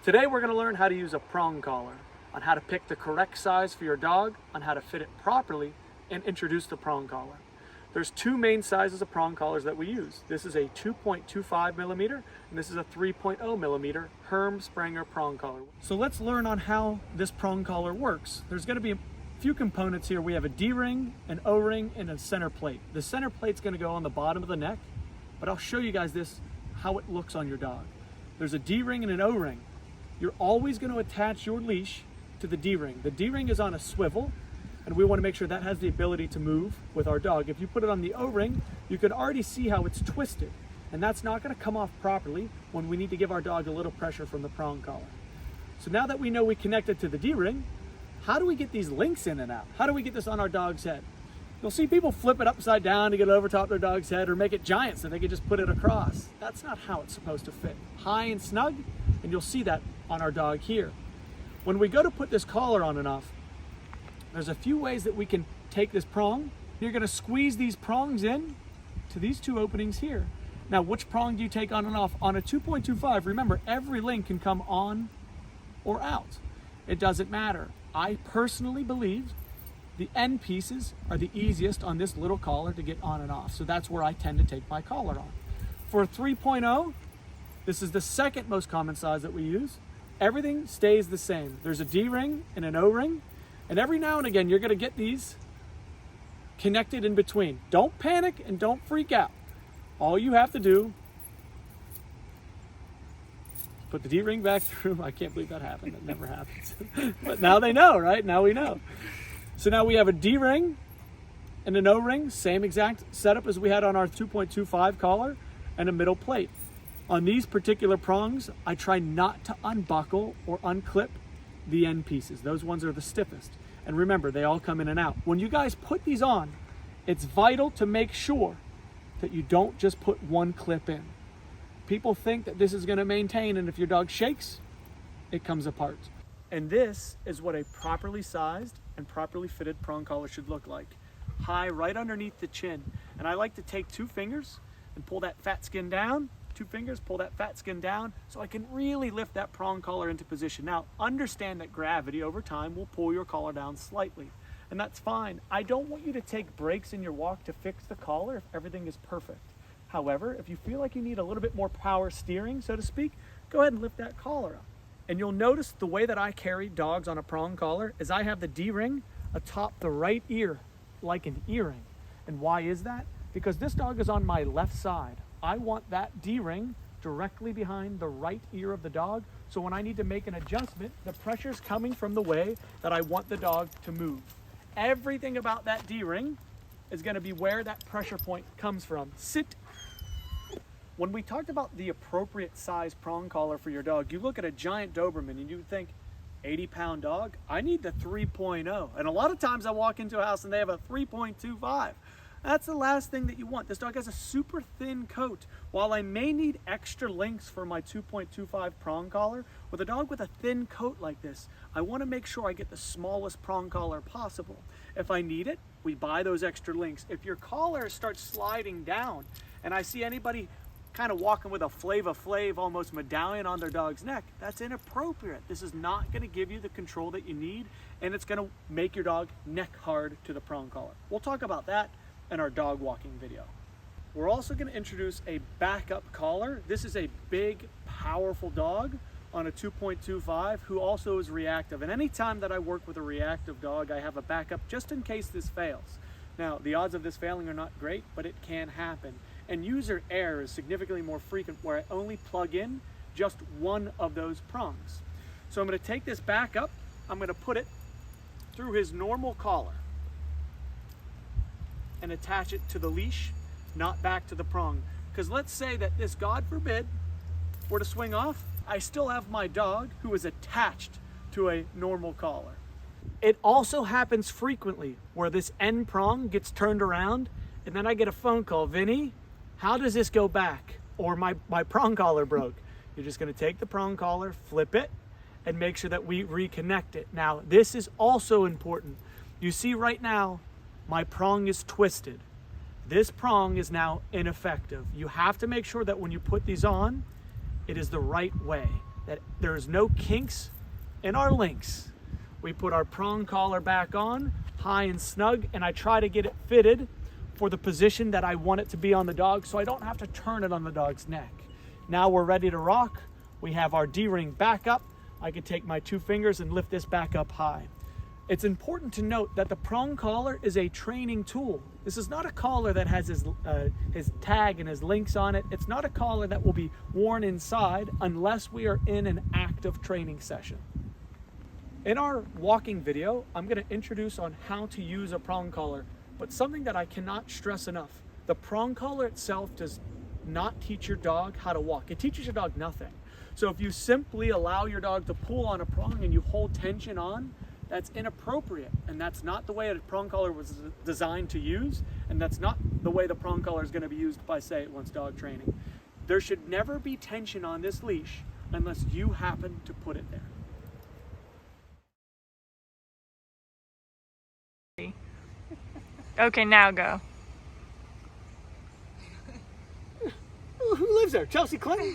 Today we're going to learn how to use a prong collar, on how to pick the correct size for your dog, on how to fit it properly, and introduce the prong collar. There's two main sizes of prong collars that we use. This is a 2.25 millimeter and this is a 3.0 millimeter Herm Sprenger prong collar. So let's learn on how this prong collar works. There's going to be a few components here. We have a D-ring, an O-ring, and a center plate. The center plate's going to go on the bottom of the neck, but I'll show you guys how it looks on your dog. There's a D-ring and an O-ring. You're always going to attach your leash to the D-ring. The D-ring is on a swivel, and we want to make sure that has the ability to move with our dog. If you put it on the O-ring, you can already see how it's twisted, and that's not going to come off properly when we need to give our dog a little pressure from the prong collar. So now that we know we connected to the D-ring, how do we get these links in and out? How do we get this on our dog's head? You'll see people flip it upside down to get it over top their dog's head, or make it giant so they can just put it across. That's not how it's supposed to fit. High and snug, and you'll see that on our dog here. When we go to put this collar on and off, there's a few ways that we can take this prong. You're going to squeeze these prongs in to these two openings here. Now, which prong do you take on and off? On a 2.25, remember, every link can come on or out. It doesn't matter. I personally believe the end pieces are the easiest on this little collar to get on and off. So that's where I tend to take my collar on. For a 3.0, this is the second most common size that we use. Everything stays the same. There's a D-ring and an O-ring, and every now and again you're going to get these connected in between. Don't panic and don't freak out. All you have to do, put the D-ring back through. I can't believe that happened. That never happens. But now they know, right? Now we know. So now we have a D-ring and an O-ring, same exact setup as we had on our 2.25 collar, and a middle plate. On these particular prongs, I try not to unbuckle or unclip the end pieces. Those ones are the stiffest. And remember, they all come in and out. When you guys put these on, it's vital to make sure that you don't just put one clip in. People think that this is going to maintain, and if your dog shakes, it comes apart. And this is what a properly sized and properly fitted prong collar should look like. High right underneath the chin. And I like to take 2 fingers and pull that fat skin down. 2 fingers, pull that fat skin down so I can really lift that prong collar into position. Now, understand that gravity over time will pull your collar down slightly, and that's fine. I don't want you to take breaks in your walk to fix the collar if everything is perfect. However, if you feel like you need a little bit more power steering, so to speak, go ahead and lift that collar up. And you'll notice the way that I carry dogs on a prong collar is I have the D-ring atop the right ear like an earring. And why is that? Because this dog is on my left side. I want that D-ring directly behind the right ear of the dog, so when I need to make an adjustment, the pressure's coming from the way that I want the dog to move. Everything about that D-ring is going to be where that pressure point comes from. Sit. When we talked about the appropriate size prong collar for your dog, you look at a giant Doberman and you think, 80-pound dog? I need the 3.0. And a lot of times I walk into a house and they have a 3.25. That's the last thing that you want. This dog has a super thin coat. While I may need extra links for my 2.25 prong collar, with a dog with a thin coat like this, I want to make sure I get the smallest prong collar possible. If I need it, we buy those extra links. If your collar starts sliding down, and I see anybody kind of walking with a Flava Flav almost medallion on their dog's neck, that's inappropriate. This is not going to give you the control that you need, and it's going to make your dog neck hard to the prong collar. We'll talk about that in our dog walking video. We're also going to introduce a backup collar. This is a big, powerful dog on a 2.25 who also is reactive. And anytime that I work with a reactive dog, I have a backup just in case this fails. Now, the odds of this failing are not great, but it can happen. And user error is significantly more frequent where I only plug in just one of those prongs. So I'm going to take this backup, I'm going to put it through his normal collar and attach it to the leash, not back to the prong. Because let's say that this, God forbid, were to swing off, I still have my dog who is attached to a normal collar. It also happens frequently where this end prong gets turned around and then I get a phone call, Vinny, how does this go back? Or my prong collar broke. You're just gonna take the prong collar, flip it, and make sure that we reconnect it. Now, this is also important. You see right now, my prong is twisted. This prong is now ineffective. You have to make sure that when you put these on, it is the right way. that there's no kinks in our links. We put our prong collar back on, high and snug, and I try to get it fitted for the position that I want it to be on the dog so I don't have to turn it on the dog's neck. Now we're ready to rock. We have our D-ring back up. I can take my 2 fingers and lift this back up high. It's important to note that the prong collar is a training tool. This is not a collar that has his tag and his links on it. It's not a collar that will be worn inside unless we are in an active training session. In our walking video, I'm going to introduce on how to use a prong collar, but something that I cannot stress enough. The prong collar itself does not teach your dog how to walk. It teaches your dog nothing. So if you simply allow your dog to pull on a prong and you hold tension on, that's inappropriate, and that's not the way a prong collar was designed to use, and that's not the way the prong collar is going to be used by Say It Once dog training. There should never be tension on this leash unless you happen to put it there. Okay, now go. Who lives there? Chelsea Clinton?